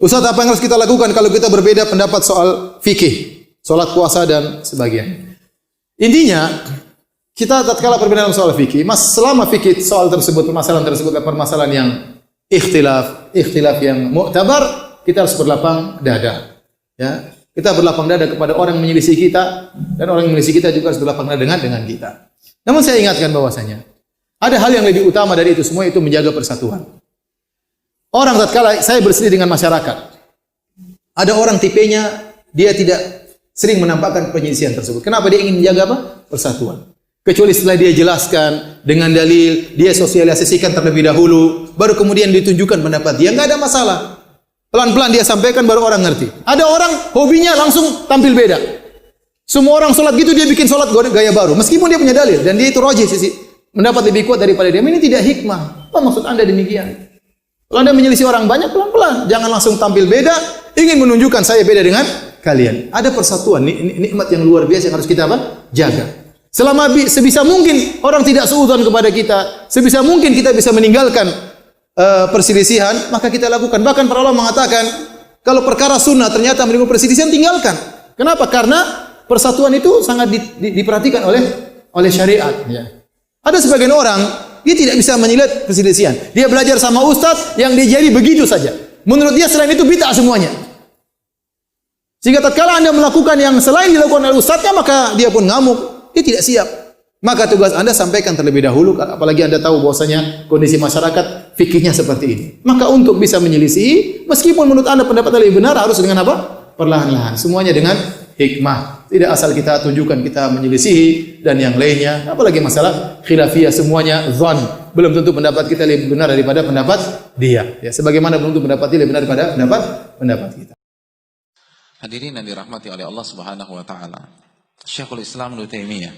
Ustaz, apa yang harus kita lakukan kalau kita berbeda pendapat soal fikih, salat, puasa dan sebagainya? Intinya, kita tatkala berbeda dalam soal fikih, selama fikih soal tersebut, permasalahan tersebut adalah permasalahan yang ikhtilaf yang mu'tabar, kita harus berlapang dada. Ya, kita berlapang dada kepada orang yang menyelisih kita, dan orang yang menyelisih kita juga harus berlapang dada dengan kita. Namun saya ingatkan bahwasanya ada hal yang lebih utama dari itu semua, itu menjaga persatuan. Orang tatkala saya berselisih dengan masyarakat, ada orang tipenya dia tidak sering menampakkan penyelisihan tersebut. Kenapa? Dia ingin menjaga apa? Persatuan. Kecuali setelah dia jelaskan dengan dalil, dia sosialisasikan terlebih dahulu, baru kemudian ditunjukkan pendapat dia. Enggak ada masalah. Pelan-pelan dia sampaikan baru orang ngerti. Ada orang hobinya langsung tampil beda. Semua orang sholat gitu, dia bikin sholat gaya baru. Meskipun dia punya dalil dan dia itu rajih sisi mendapat lebih kuat daripada dia. Ini tidak hikmah. Apa maksud Anda demikian? Kalau Anda menyelisih orang banyak, pelan-pelan. Jangan langsung tampil beda, ingin menunjukkan saya beda dengan kalian. Ada persatuan, nikmat yang luar biasa yang harus kita jaga. Selama sebisa mungkin orang tidak suudzon kepada kita, sebisa mungkin kita bisa meninggalkan perselisihan, maka kita lakukan. Bahkan para ulama mengatakan, kalau perkara sunnah ternyata menimbulkan perselisihan, tinggalkan. Kenapa? Karena persatuan itu sangat diperhatikan oleh syariat. Ya. Ada sebagian orang, dia tidak bisa menilai perselisihan. Dia belajar sama ustaz yang dia jadi begitu saja. Menurut dia selain itu bid'ah semuanya. Sehingga tatkala Anda melakukan yang selain dilakukan oleh ustaznya, maka dia pun ngamuk. Dia tidak siap. Maka tugas Anda sampaikan terlebih dahulu, apalagi Anda tahu bahwasanya kondisi masyarakat fikihnya seperti ini. Maka untuk bisa menyelisih, meskipun menurut Anda pendapat lebih benar, harus dengan apa? Perlahan-lahan. Semuanya dengan hikmah. Tidak asal kita tunjukkan kita menyelisihi dan yang lainnya. Apalagi masalah khilafiyah, semuanya zon. Belum tentu pendapat kita lebih benar daripada pendapat dia. Ya, sebagaimana belum tentu pendapat dia lebih benar daripada pendapat kita. Hadirin yang dirahmati oleh Allah Subhanahu wa taala. Syekhul Islam Ibnu Taimiyah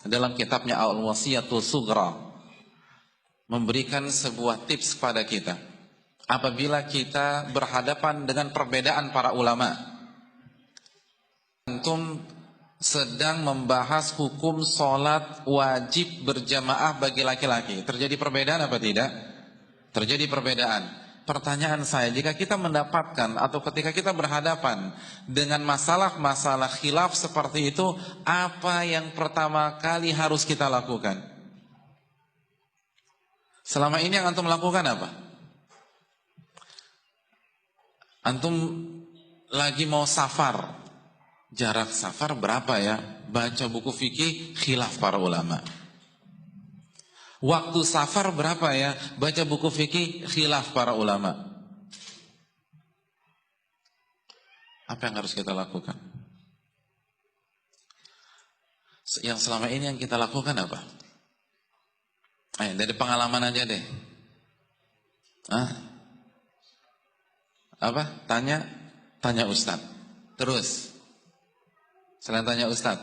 dalam kitabnya Al-Wasiyatul Sughra memberikan sebuah tips kepada kita apabila kita berhadapan dengan perbedaan para ulama. Antum sedang membahas hukum sholat wajib berjamaah bagi laki-laki. Terjadi perbedaan apa tidak? Terjadi perbedaan. Pertanyaan saya, jika kita mendapatkan atau ketika kita berhadapan dengan masalah-masalah khilaf seperti itu, apa yang pertama kali harus kita lakukan? Selama ini yang antum lakukan apa? Antum lagi mau safar. Jarak safar berapa ya? Baca buku fikih, khilaf para ulama. Waktu safar berapa ya? Baca buku fikih, khilaf para ulama. Apa yang harus kita lakukan? Yang selama ini yang kita lakukan apa? Dari pengalaman aja deh. Apa? Tanya Ustaz. Terus selain tanya Ustaz,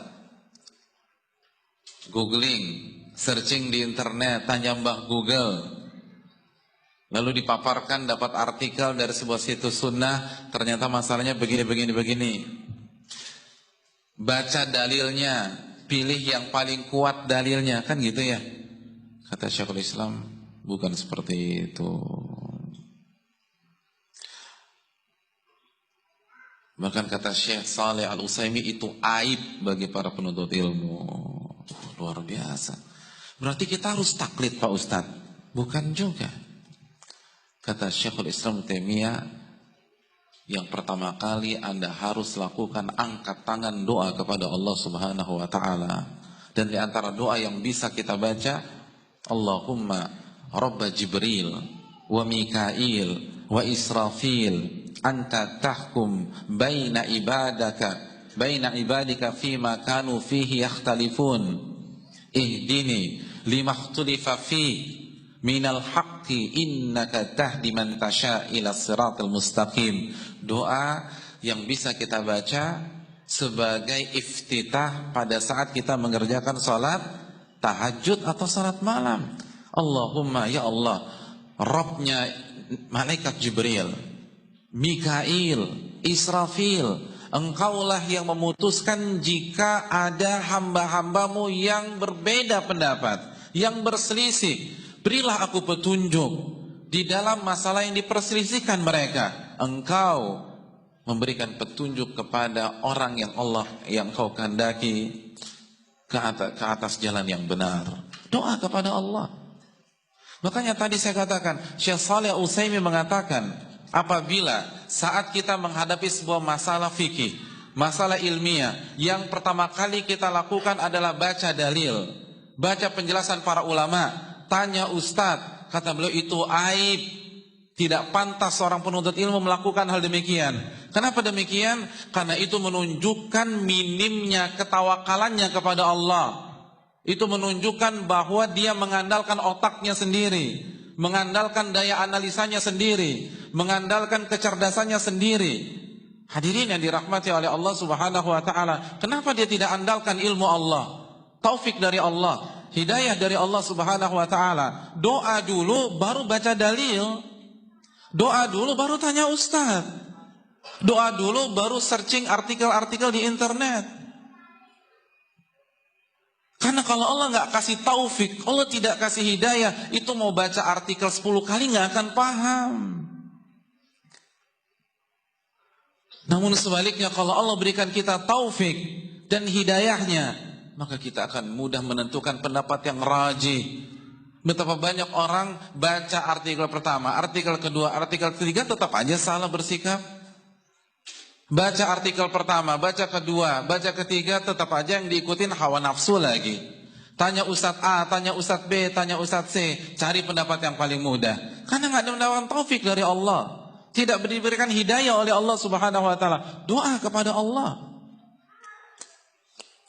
googling, searching di internet, tanya Mbah Google, lalu dipaparkan dapat artikel dari sebuah situs sunnah, ternyata masalahnya begini. Baca dalilnya, pilih yang paling kuat dalilnya, kan gitu ya? Kata Syekhul Islam, bukan seperti itu. Bahkan kata Syekh Saleh Al-Utsaimin, itu aib bagi para penuntut ilmu. Luar biasa. Berarti kita harus taklid Pak Ustadz? Bukan juga. Kata Syekhul Islam Taimiyah, yang pertama kali Anda harus lakukan angkat tangan doa kepada Allah Subhanahu wa taala. Dan di antara doa yang bisa kita baca, Allahumma Rabba Jibril wa Mikail wa Israfil, anta tahkum baina ibadika fima kanu fihi yakhtalifun, ihdini lima ikhtulifa fi minal haqqi innaka tahdi man tasha ila siratal mustaqim. Doa yang bisa kita baca sebagai iftitah pada saat kita mengerjakan salat tahajud atau salat malam. Allahumma, ya Allah, Rabbnya malaikat Jibril, Mikail, Israfil, Engkaulah yang memutuskan jika ada hamba-hambamu yang berbeda pendapat, yang berselisih. Berilah aku petunjuk di dalam masalah yang diperselisihkan mereka. engkau memberikan petunjuk kepada orang yang kau kehendaki ke atas jalan yang benar. Doa kepada Allah. Makanya tadi saya katakan, Syekh Shalih Al-Utsaimin mengatakan, apabila saat kita menghadapi sebuah masalah fikih, masalah ilmiah, yang pertama kali kita lakukan adalah baca dalil, baca penjelasan para ulama, tanya ustadz, kata beliau itu aib. Tidak pantas seorang penuntut ilmu melakukan hal demikian. Kenapa demikian? Karena itu menunjukkan minimnya ketawakalannya kepada Allah. Itu menunjukkan bahwa dia mengandalkan otaknya sendiri, mengandalkan daya analisanya sendiri, mengandalkan kecerdasannya sendiri. Hadirin yang dirahmati oleh Allah Subhanahu wa taala, kenapa dia tidak andalkan ilmu Allah, taufik dari Allah, hidayah dari Allah Subhanahu wa taala? Doa dulu baru baca dalil. Doa dulu baru tanya ustaz. Doa dulu baru searching artikel-artikel di internet. Karena kalau Allah nggak kasih taufik, Allah tidak kasih hidayah, itu mau baca artikel 10 kali nggak akan paham. Namun sebaliknya, kalau Allah berikan kita taufik dan hidayahnya, maka kita akan mudah menentukan pendapat yang rajih. Betapa banyak orang baca artikel pertama, artikel kedua, artikel ketiga tetap aja salah bersikap. Baca artikel pertama, baca kedua, baca ketiga tetap aja yang diikutin hawa nafsu lagi. Tanya Ustadz A, tanya Ustadz B, tanya Ustadz C, cari pendapat yang paling mudah. Karena nggak ada mendapatkan taufik dari Allah, tidak diberikan hidayah oleh Allah Subhanahu wa taala. Doa kepada Allah.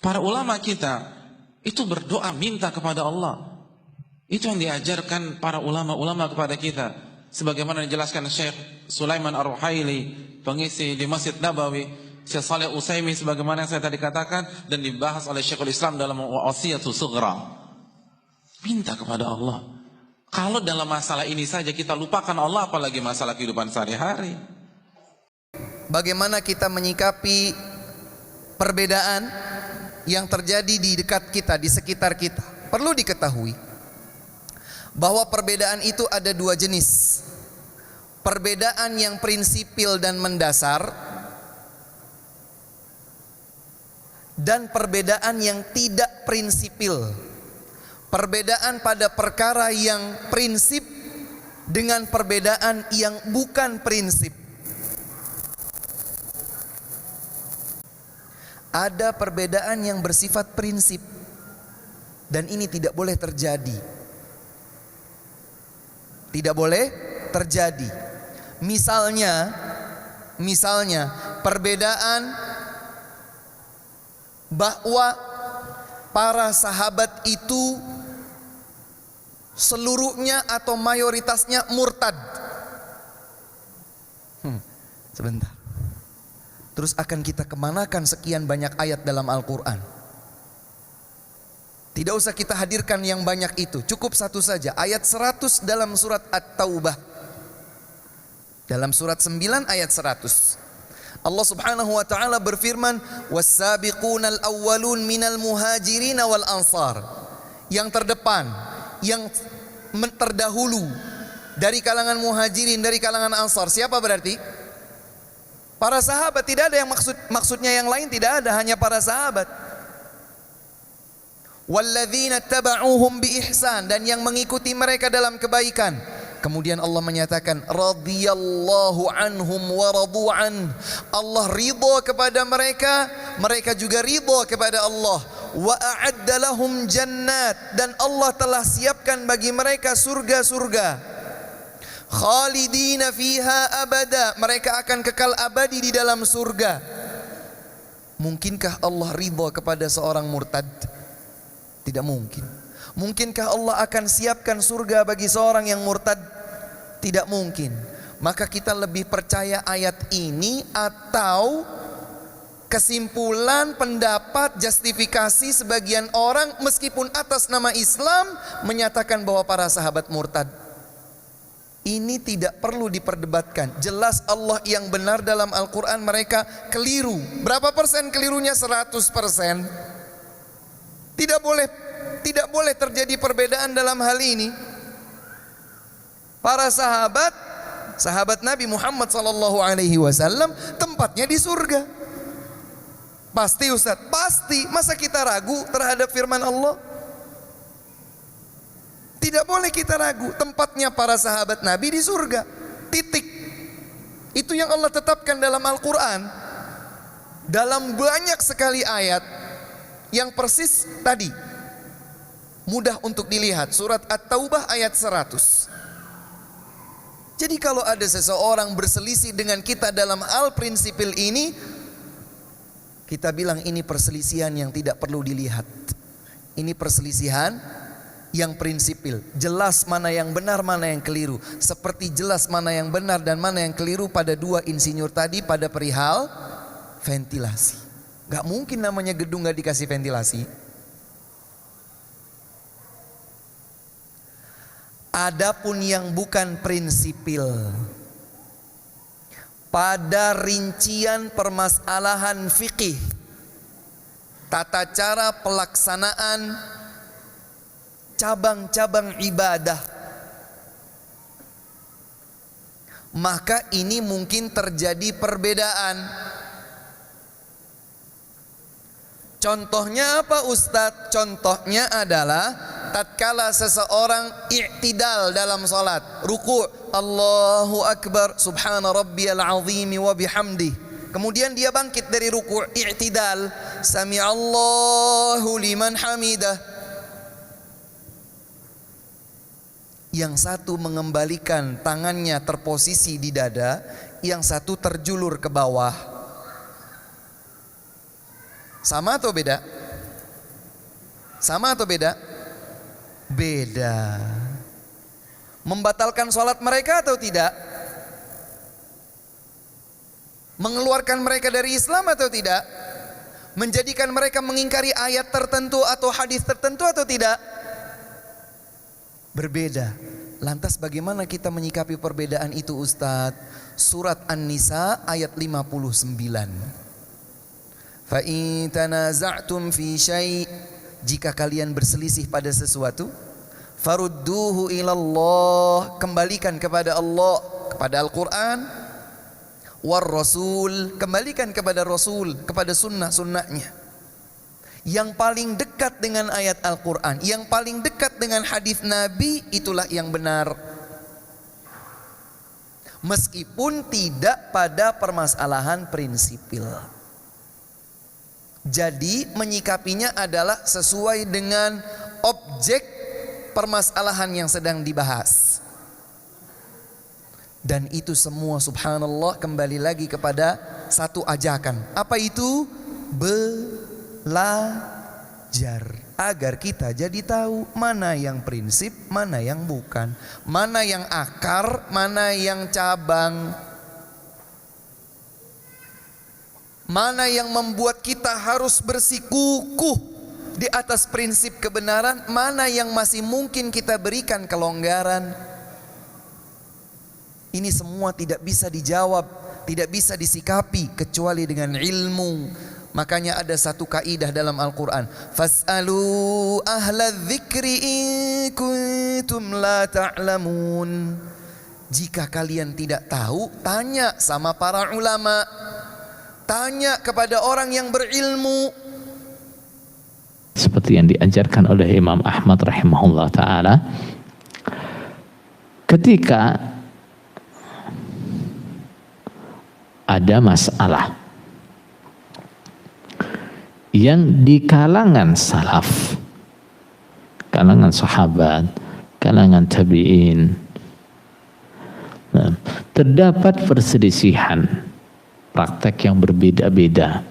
Para ulama kita itu berdoa minta kepada Allah. Itu yang diajarkan para ulama-ulama kepada kita. Sebagaimana dijelaskan Syekh Sulaiman Ar-Ruhaili, pengisi di Masjid Nabawi, Syekh Shalih Al-Utsaimin sebagaimana yang saya tadi katakan, dan dibahas oleh Syekhul Islam dalam Wasiyatus Sughra. Minta kepada Allah. Kalau dalam masalah ini saja kita lupakan Allah, apalagi masalah kehidupan sehari-hari. Bagaimana kita menyikapi perbedaan yang terjadi di dekat kita, di sekitar kita? Perlu diketahui bahwa perbedaan itu ada dua jenis. Perbedaan yang prinsipil dan mendasar, dan perbedaan yang tidak prinsipil. Perbedaan pada perkara yang prinsip dengan perbedaan yang bukan prinsip. Ada perbedaan yang bersifat prinsip, dan ini tidak boleh terjadi. Tidak boleh terjadi. Misalnya perbedaan bahwa para sahabat itu seluruhnya atau mayoritasnya murtad. Sebentar. Terus akan kita kemanakan sekian banyak ayat dalam Al-Quran? Tidak usah kita hadirkan yang banyak itu, cukup satu saja, ayat 100 dalam surat At-Taubah. Dalam surat 9 ayat 100. Allah Subhanahu wa taala berfirman, "Was-sabiqunal awwalun minal muhajirin wal ansar." Yang terdepan, yang terdahulu dari kalangan muhajirin, dari kalangan ansar. Siapa berarti? Para sahabat. Tidak ada yang maksudnya yang lain, tidak ada, hanya para sahabat. Walladzina taba'uhum biihsan, dan yang mengikuti mereka dalam kebaikan. Kemudian Allah menyatakan radhiyallahu anhum wa radu'an. Allah ridha kepada mereka, mereka juga ridha kepada Allah. Wa a'adda lahum jannat, dan Allah telah siapkan bagi mereka surga-surga. Khalidina fiha abada, mereka akan kekal abadi di dalam surga. Mungkinkah Allah ridha kepada seorang murtad? Tidak mungkin. Mungkinkah Allah akan siapkan surga bagi seorang yang murtad? Tidak mungkin. Maka kita lebih percaya ayat ini atau kesimpulan, pendapat, justifikasi sebagian orang meskipun atas nama Islam menyatakan bahwa para sahabat murtad. Ini tidak perlu diperdebatkan. Jelas Allah yang benar dalam Al-Quran, mereka keliru. Berapa persen kelirunya? 100%. Tidak boleh terjadi perbedaan dalam hal ini. Para sahabat sahabat Nabi Muhammad SAW tempatnya di surga. Pasti Ustaz, pasti. Masa kita ragu terhadap firman Allah? Tidak boleh kita ragu. Tempatnya para sahabat Nabi di surga. Titik. Itu yang Allah tetapkan dalam Al-Quran. Dalam banyak sekali ayat yang persis tadi. Mudah untuk dilihat. Surat At-Taubah ayat 100. Jadi kalau ada seseorang berselisih dengan kita dalam hal prinsipil ini, kita bilang ini perselisihan yang tidak perlu dilihat. Ini perselisihan yang prinsipil. Jelas mana yang benar, mana yang keliru. Seperti jelas mana yang benar dan mana yang keliru pada dua insinyur tadi pada perihal ventilasi. Gak mungkin namanya gedung gak dikasih ventilasi. Adapun yang bukan prinsipil, pada rincian permasalahan fikih, tata cara pelaksanaan cabang-cabang ibadah, maka ini mungkin terjadi perbedaan. Contohnya apa Ustadz? Contohnya adalah tatkala seseorang i'tidal dalam salat, ruku', Allahu Akbar, subhana rabbiyal azim wa bihamdih. Kemudian dia bangkit dari ruku', i'tidal, sami'allahu liman hamidah. Yang satu mengembalikan tangannya terposisi di dada, yang satu terjulur ke bawah. Sama atau beda? Sama atau beda? Beda. Membatalkan sholat mereka atau tidak? Mengeluarkan mereka dari Islam atau tidak? Menjadikan mereka mengingkari ayat tertentu atau hadis tertentu atau tidak? Berbeda. Lantas bagaimana kita menyikapi perbedaan itu Ustadz? Surat An-Nisa ayat 59. Fa in tanaza'tum fi syai', jika kalian berselisih pada sesuatu, farudduhu ilallah, kembalikan kepada Allah, kepada Al-Quran, war Rasul, kembalikan kepada Rasul, kepada sunnah-sunnahnya. Yang paling dekat dengan ayat Al-Quran, yang paling dekat dengan hadis Nabi, itulah yang benar. Meskipun tidak pada permasalahan prinsipil. Jadi menyikapinya adalah sesuai dengan objek permasalahan yang sedang dibahas. Dan itu semua subhanallah kembali lagi kepada satu ajakan. Apa itu? Belajar. Agar kita jadi tahu mana yang prinsip, mana yang bukan. Mana yang akar, mana yang cabang. Mana yang membuat kita harus bersikukuh di atas prinsip kebenaran, mana yang masih mungkin kita berikan kelonggaran. Ini semua tidak bisa dijawab, tidak bisa disikapi kecuali dengan ilmu. Makanya ada satu kaidah dalam Al-Quran, fas'alu ahla dzikri in kuntum la ta'lamun. Jika kalian tidak tahu, tanya sama para ulama. Tanya kepada orang yang berilmu. Seperti yang diajarkan oleh Imam Ahmad rahimahullah ta'ala, ketika ada masalah yang di kalangan salaf, kalangan sahabat, kalangan tabi'in, terdapat perselisihan praktek yang berbeda-beda,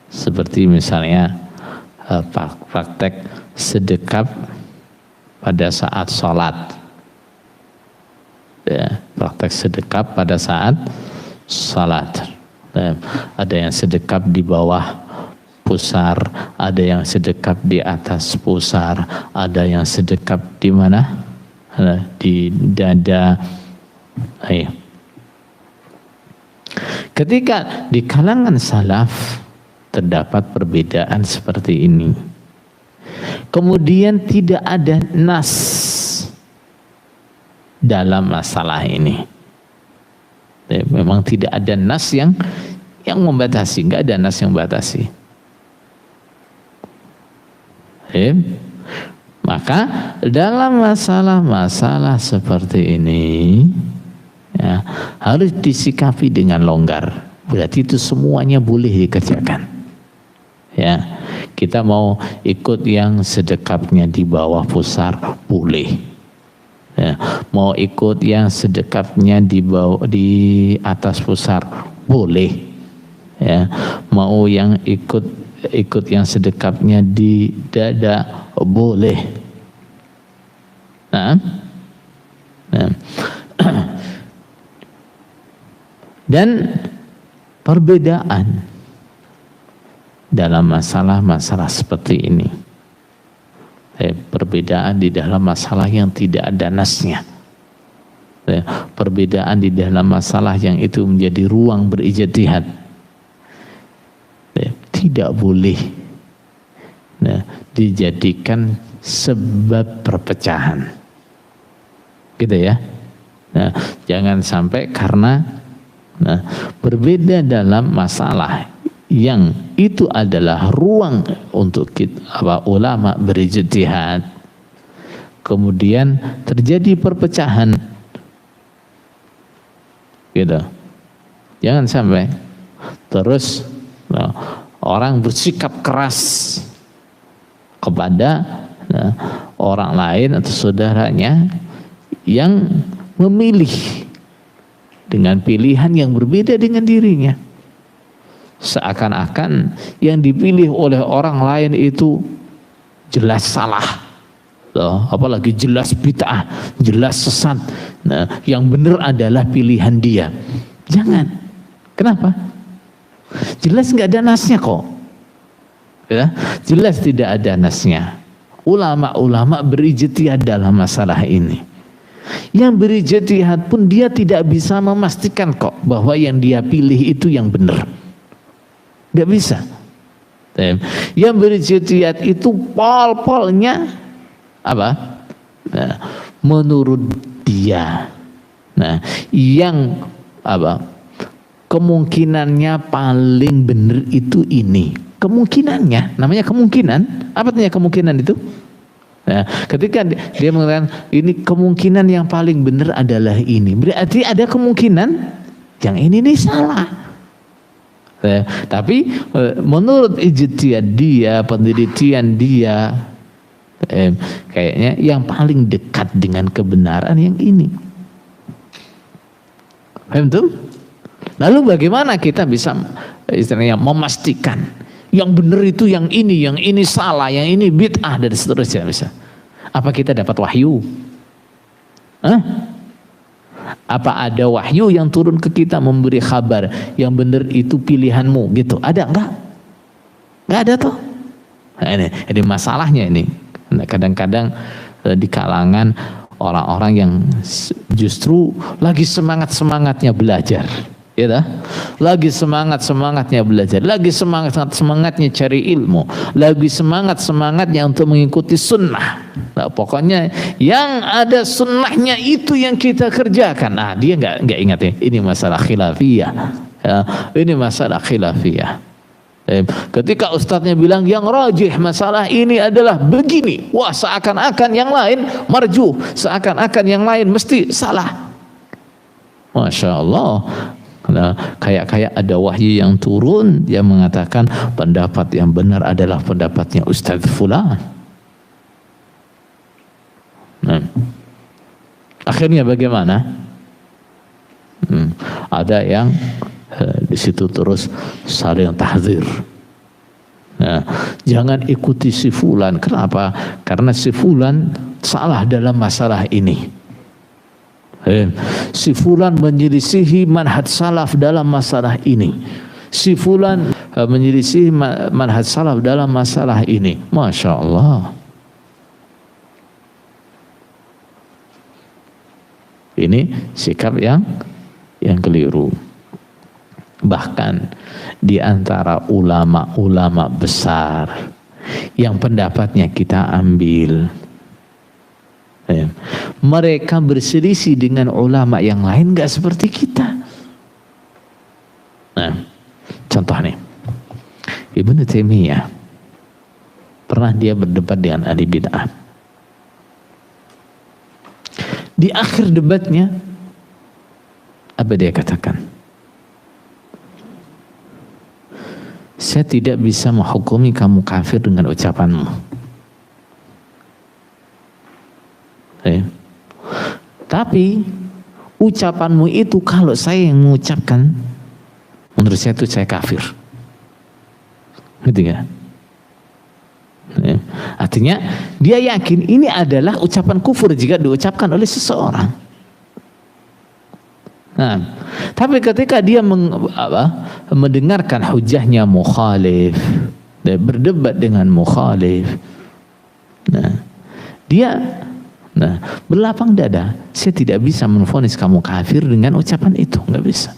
seperti misalnya praktek sedekap pada saat sholat, ya, praktek sedekap pada saat sholat. Ada yang sedekap di bawah pusar, ada yang sedekap di atas pusar, ada yang sedekap di mana? Di dada. Ayo. Ketika di kalangan salaf terdapat perbedaan seperti ini, kemudian tidak ada nas dalam masalah ini. Memang tidak ada nas yang membatasi, nggak ada nas yang membatasi. Maka dalam masalah-masalah seperti ini ya, harus disikapi dengan longgar. Berarti itu semuanya boleh dikerjakan. Ya, kita mau ikut yang sedekapnya di bawah pusar boleh. Ya, mau ikut yang sedekapnya di atas pusar boleh. Ya, mau yang ikut yang sedekapnya di dada boleh. Nah. Dan perbedaan dalam masalah-masalah seperti ini, perbedaan di dalam masalah yang tidak ada nasnya, perbedaan di dalam masalah yang itu menjadi ruang berijtihad, tidak boleh dijadikan sebab perpecahan, gitu ya. Nah, jangan sampai karena berbeda dalam masalah yang itu adalah ruang untuk kita, ulama berijtihad, kemudian terjadi perpecahan, gitu. Jangan sampai terus orang bersikap keras kepada orang lain atau saudaranya yang memilih dengan pilihan yang berbeda dengan dirinya, seakan-akan yang dipilih oleh orang lain itu jelas salah, apalagi jelas bid'ah, jelas sesat. Nah, yang benar adalah pilihan dia. Jangan. Kenapa? Jelas nggak ada nasnya kok. Ya, jelas tidak ada nasnya. Ulama-ulama berijtihad dalam masalah ini. Yang berijtihad pun dia tidak bisa memastikan kok bahwa yang dia pilih itu yang benar. Nggak bisa. Yang berijtihad itu pol-polnya apa? Nah, menurut dia. Nah, yang apa? Kemungkinannya paling benar itu ini. Kemungkinannya, namanya kemungkinan. Apa artinya kemungkinan itu? Nah, ketika dia mengatakan ini kemungkinan yang paling benar adalah ini, berarti ada kemungkinan yang ini nih salah. Tapi menurut ijtihad dia, penelitian dia, kayaknya yang paling dekat dengan kebenaran yang ini. Paham tuh? Lalu bagaimana kita bisa istilahnya memastikan yang benar itu yang ini salah, yang ini bid'ah dan seterusnya bisa. Apa kita dapat wahyu? Apa ada wahyu yang turun ke kita memberi kabar yang benar itu pilihanmu gitu? Ada enggak? Enggak ada toh. Nah, ini masalahnya ini. Kadang-kadang di kalangan orang-orang yang justru lagi semangat-semangatnya belajar. Ya dah, lagi semangatnya belajar, lagi semangatnya cari ilmu, lagi semangatnya untuk mengikuti sunnah. Nah, pokoknya yang ada sunnahnya itu yang kita kerjakan. Nah, dia nggak ingat ya, ini masalah khilafiyah. Ya, ini masalah khilafiyah. Ketika ustadznya bilang yang rajih masalah ini adalah begini, wah seakan-akan yang lain marjuh, seakan-akan yang lain mesti salah. Masya Allah. Nah, kayak ada wahyu yang turun yang mengatakan pendapat yang benar adalah pendapatnya Ustadz Fulan. Nah, akhirnya bagaimana? Ada yang di situ terus saling tahdzir. Nah, jangan ikuti si Fulan. Kenapa? Karena si Fulan salah dalam masalah ini. Si Fulan menyelisihi manhaj salaf dalam masalah ini. Si Fulan menyelisihi manhaj salaf dalam masalah ini. Masya Allah. Ini sikap yang keliru. Bahkan di antara ulama-ulama besar yang pendapatnya kita ambil, mereka berselisih dengan ulama yang lain nggak seperti kita. Nah, contoh nih, Ibnu Taimiyah pernah dia berdebat dengan ahli bid'ah. Di akhir debatnya apa dia katakan? Saya tidak bisa menghukumi kamu kafir dengan ucapanmu. Tapi ucapanmu itu kalau saya yang mengucapkan, menurut saya itu saya kafir. Gitu ya? Artinya dia yakin ini adalah ucapan kufur jika diucapkan oleh seseorang. Nah, tapi ketika dia mendengarkan hujahnya mukhalif, dan berdebat dengan mukhalif, dia berlapang dada. Saya tidak bisa menvonis kamu kafir dengan ucapan itu, nggak bisa.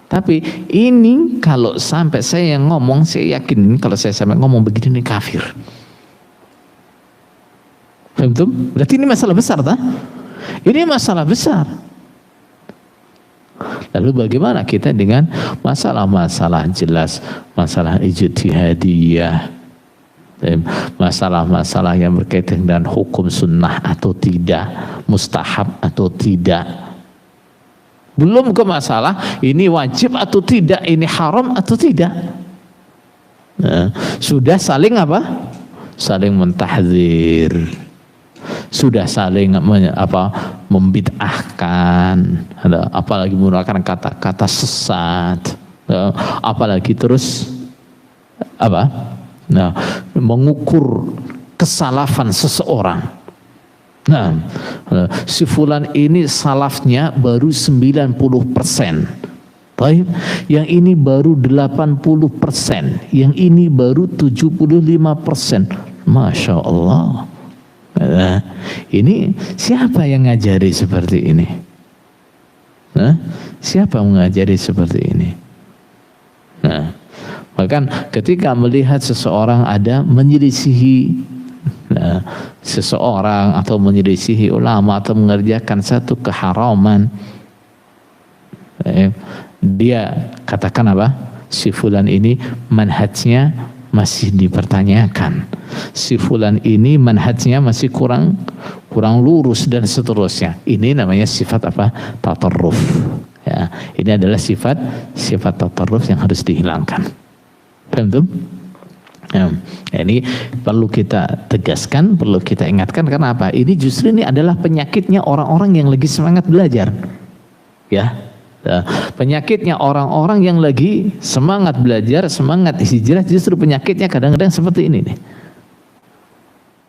Tapi ini kalau sampai saya yang ngomong, saya yakin kalau saya sampai ngomong begini ini kafir. Betul? Berarti ini masalah besar, tak? Ini masalah besar. Lalu bagaimana kita dengan masalah-masalah jelas, masalah ijtihadiyah, masalah-masalah yang berkaitan dengan hukum sunnah atau tidak, mustahab atau tidak. Belum ke masalah ini wajib atau tidak, ini haram atau tidak. Nah, sudah saling apa? Saling mentahdzir. Sudah saling membid'ahkan, apalagi menggunakan kata-kata sesat, apalagi terus mengukur kesalahan seseorang. Nah, si fulan ini salafnya baru 90%. Baik, yang ini baru 80%, yang ini baru 75%. Masya Allah. Nah, ini siapa yang ngajari seperti ini? Siapa yang mengajari seperti ini? Nah, bahkan ketika melihat seseorang ada menyelisihi seseorang atau menyelisihi ulama atau mengerjakan satu keharaman, dia katakan apa? Si fulan ini manhajnya masih dipertanyakan, si fulan ini manhajnya masih kurang lurus dan seterusnya. Ini namanya sifat apa? Tatarruf. Ya, ini adalah sifat tatarruf yang harus dihilangkan. Paham? Ya, ini perlu kita tegaskan, perlu kita ingatkan. Karena apa? Ini justru ini adalah penyakitnya orang-orang yang lagi semangat belajar. Ya. Penyakitnya orang-orang yang lagi semangat belajar, semangat hijrah, justru penyakitnya kadang-kadang seperti ini nih.